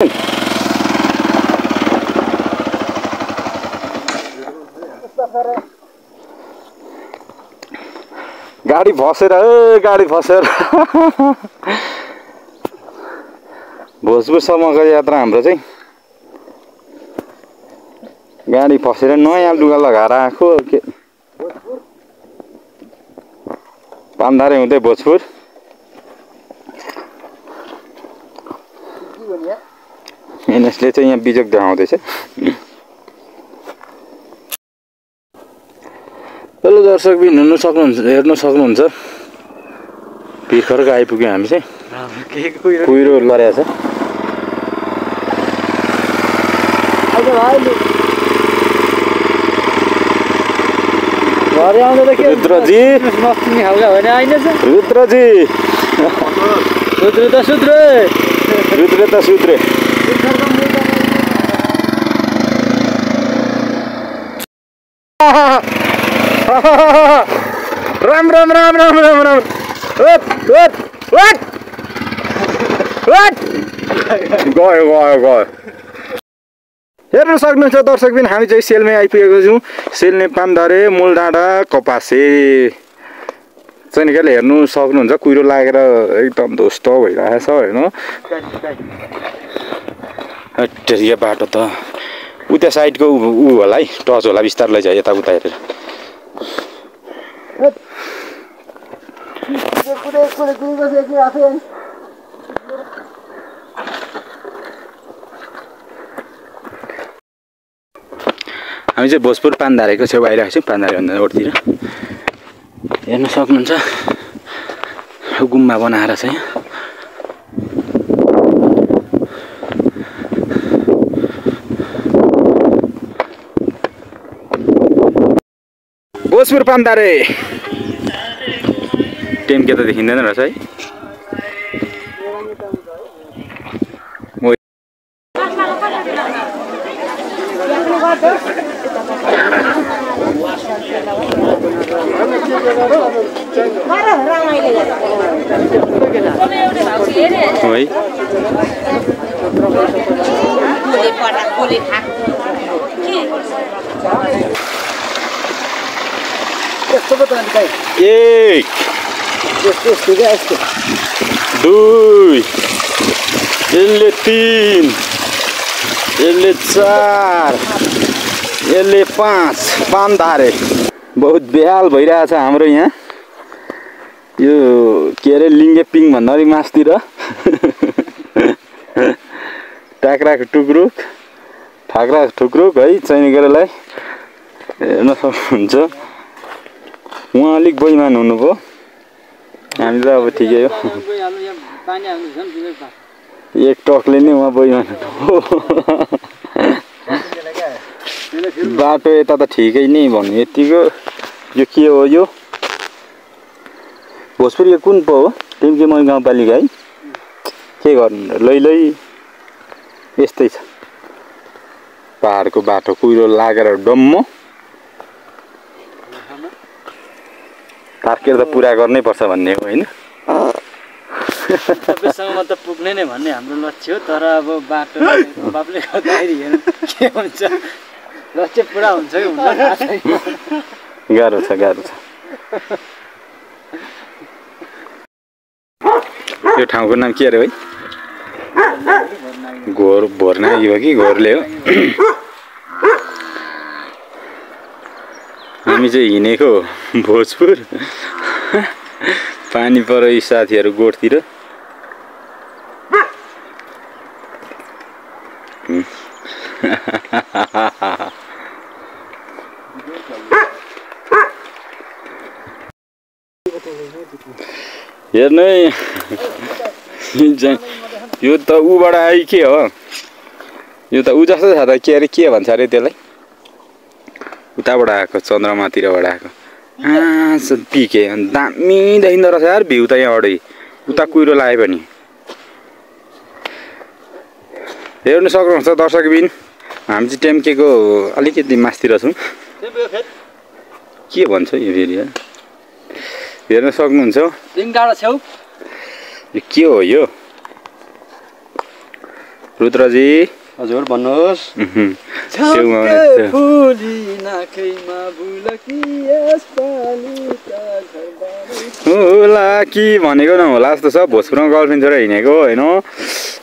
गाडी फसेर भोजपुरसम्मको यात्रा हाम्रो चाहिँ गाडी फसेर नयाँ लुगा लगाएर आएको के पान्धारे हुँदै भोजपुर एनएसले चाहिँ यहाँ बिजोग देखाउँदैछ। हेलो दर्शक बिन हेर्न सक्नुहुन्छ भर्खरको आइपुग्यो हामी चाहिँ कुहिरो लरेको छ। रुद्रजी सुत्रे राम गयो हेर्न सक्नुहुन्छ दर्शकबिन हामी चाहिँ सेलमै आइपुगेको छौँ। सेलने पान्धारे मूलडाँडा कपासे चाहिँ के हेर्नु सक्नुहुन्छ कुहिरो लागेर एकदम ध्वस्त भइरहेको छ होइन। हटेरिया बाटो त उता साइडको ऊ होला है टच होला बिस्तार लैजा यता उता हेरेर हामी चाहिँ भोजपुर पान्धारेको छेउ आइरहेको छौँ। पान्धारेभन्दा रोडतिर हेर्न सक्नुहुन्छ गुम्बा बनाएर चाहिँ भोजपुर पान्धारे टेम्के त देखिँदैन रहेछ है। एक दुई यसले तीन यसले चार यसले पाँच पान्धारे बहुत बेहाल भइरहेछ हाम्रो यहाँ यो के अरे लिङ्गे पिङ भन्दाखेरि मासतिर टाक्राको ठुक्रुक है चाहिने गरेलाई हेर्न सक्नुहुन्छ। उहाँ अलिक बैमान हुनुभयो हामी त अब ठिकै हो एक टकले नै उहाँ बैमान हुनुभयो। बाटो यता त ठिकै नै भन्नु यतिको यो के हो यो भोजपुर यो कुन पो हो टिम्के मै गाउँपालिका है के गर्नु लै यस्तै छ पहाडको बाटो कुहिरो लागेर डम्म तार्केर त पुरा गर्नै पर्छ भन्ने हो हैन। सबैसँग त पुग्ने नै भन्ने हाम्रो लक्ष्य हो तर अब बाटो बाबले गर्दाखेरि हेर्नु के हुन्छ लक्ष्य पुरा हुन्छ कि हुँदैन गाह्रो छ यो ठाउँको नाम के अरे भाइ भोरनागी हो कि घोरले हो। हामी चाहिँ हिँडेको भोजपुर पानी परो यी साथीहरू गोठतिर हेर्नु यो त उबाट आइ के हो यो त उ जस्तो छ त के अरे के भन्छ अरे त्यसलाई उताबाट आएको चन्द्रमातिरबाट आएको पिके दामी देखिँदो रहेछ यार भ्यू त यहाँबाटै उता कुहिरो लाए पनि हेर्नु सक्नुहुन्छ दर्शकबिन हामी चाहिँ टेम्केको अलिकति मास्तिर छौँ के भन्छ यो फेरि हेर्न सक्नुहुन्छ लिङ्गाडा छेउ यो के हो यो रुद्रजी हजुर भन्नुहोस् होला कि भनेको नहोला जस्तो छ भोजपुरमा गर्लफ्रेन्ड छोडेर हिँडेको होइन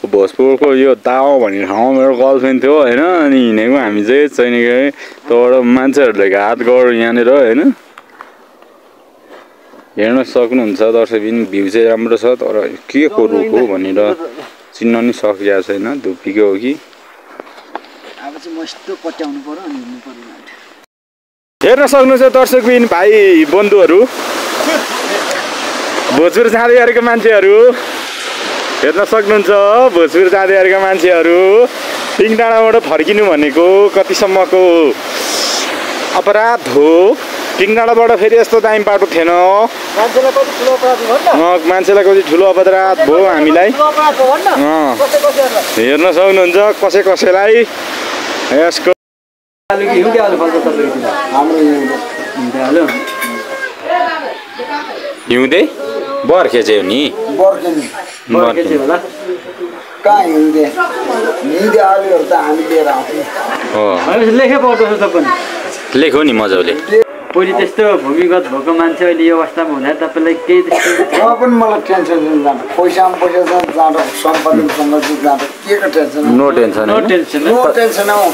भोजपुरको यो दाओ भन्ने ठाउँमा मेरो गर्लफ्रेन्ड थियो होइन अनि हिँडेको हामी चाहिँ तबाट मान्छेहरूले घात गर्यो यहाँनिर होइन हेर्न सक्नुहुन्छ दर्शकबिन भ्यू चाहिँ राम्रो छ तर के को रुख हो भनेर चिन्न नि सकिएको छैन धुप्पीको हो कि हेर्न सक्नुहुन्छ दर्शकबिन भाइ बन्धुहरू भोजपुर जाँदै गरेको मान्छेहरू हेर्न सक्नुहुन्छ भोजपुर जाँदै गरेका मान्छेहरू पिङ डाँडाबाट फर्किनु भनेको कतिसम्मको अपराध हो पिङ डाँडाबाट फेरि यस्तो दामी बाटो थिएन मान्छेलाई कति ठुलो अपराध भयो हामीलाई हेर्न सक्नुहुन्छ कसैलाई यसको हिउँदै बर्खे चाहिँ हो नि लेख्यो नि मजाले पहिले त्यस्तो भूमिगत भएको मान्छे अहिले यो अवस्थामा हुँदा तपाईँलाई केही त्यस्तो पनि मलाई टेन्सन जाँदा पैसा जाँदा सम्पत्ति जाँदा के को टेन्सन नो टेन्सन हौ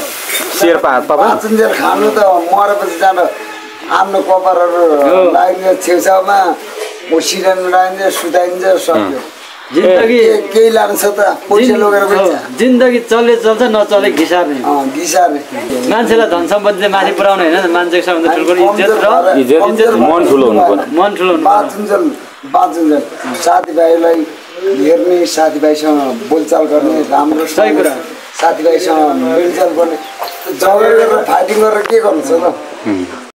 शेर्पा पाँचन्जेल खानु त मरेपछि जाँदा आफ्नो कपारहरू लाग्ने छेउछाउमा सिरान लगाइन्छ सुताइन्छ सक्यो जिन्दगी केही लान्छ त पैसा लगेर जिन्दगी चल्छ नचले घिसार्ने मान्छेलाई धन सम्पत्ति चाहिँ माथि पुऱ्याउने होइन मान्छेको सबभन्दा ठुलो इज्जत मन ठुलो हुनु बाँचुन्जेल साथीभाइलाई हेर्ने साथीभाइसँग बोलचाल गर्ने राम्रो सही कुरा साथीभाइसँग मिलचाल गर्ने झगडा गरेर फाइटिङ गरेर के गर्नु छ त